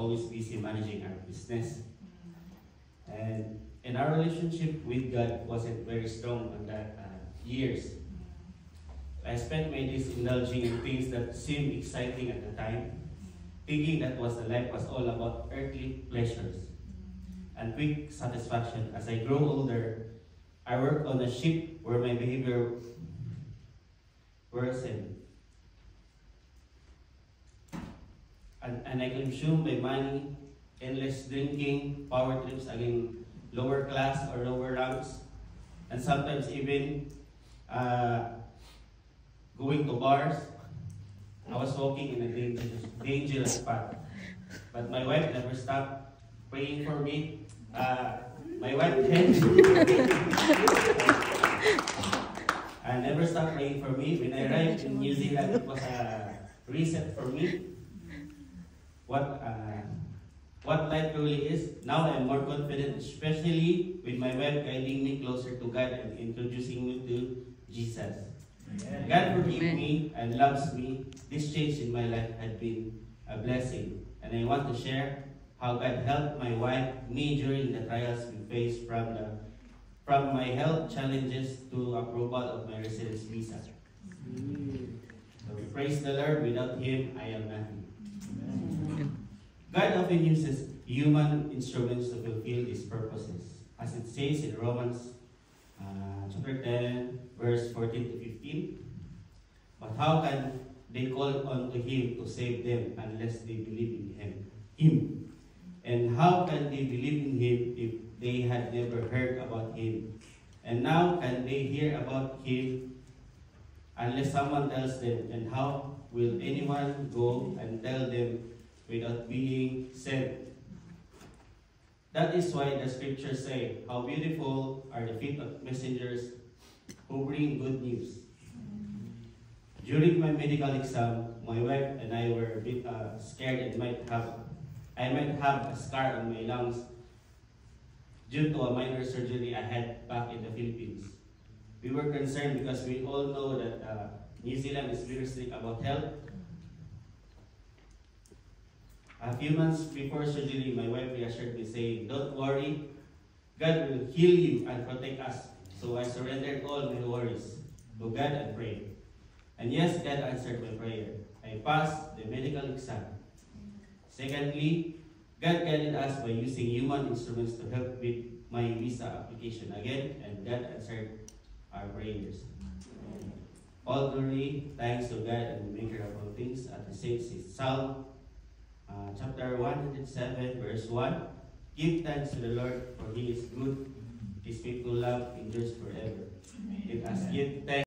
always busy managing our business. And our relationship with God wasn't very strong on that years. I spent my days indulging in things that seemed exciting at the time, thinking that life was all about earthly pleasures and quick satisfaction. As I grow older, I worked on a ship where my behavior worsened. And I consumed my money, endless drinking, power trips against lower class or lower ranks, and sometimes even going to bars. I was walking in a dangerous path. But my wife never stopped praying for me. My wife never stopped praying for me. When I arrived in New Zealand, it was a reset for me. What life really is. Now I'm more confident, especially with my wife guiding me closer to God and introducing me to Jesus. Amen. God forgives me and loves me. This change in my life had been a blessing, and I want to share how God helped my wife, me during the trials we faced from my health challenges to approval of my residence visa. So praise the Lord. Without Him, I am nothing. Amen. God often uses human instruments to fulfill His purposes, as it says in Romans chapter 10, verse 14 to 15. But how can they call on to Him to save them unless they believe in Him? And how can they believe in Him if they had never heard about Him? And now can they hear about Him unless someone tells them? And how will anyone go and tell them without being sent? That is why the scriptures say, how beautiful are the feet of messengers who bring good news. During my medical exam, my wife and I were a bit scared I might have a scar on my lungs due to a minor surgery I had back in the Philippines. We were concerned because we all know that New Zealand is very strict about health. A few months before surgery, my wife reassured me, saying, "Don't worry, God will heal you and protect us." So I surrendered all my worries to God and prayed. And yes, God answered my prayer. I passed the medical exam. Secondly, God guided us by using human instruments to help with my visa application again, and God answered our prayers. All glory, thanks to God and the maker of all things, as it says in Psalm chapter 107, verse 1. Give thanks to the Lord, for He is good. His faithful love endures forever. Let us give thanks.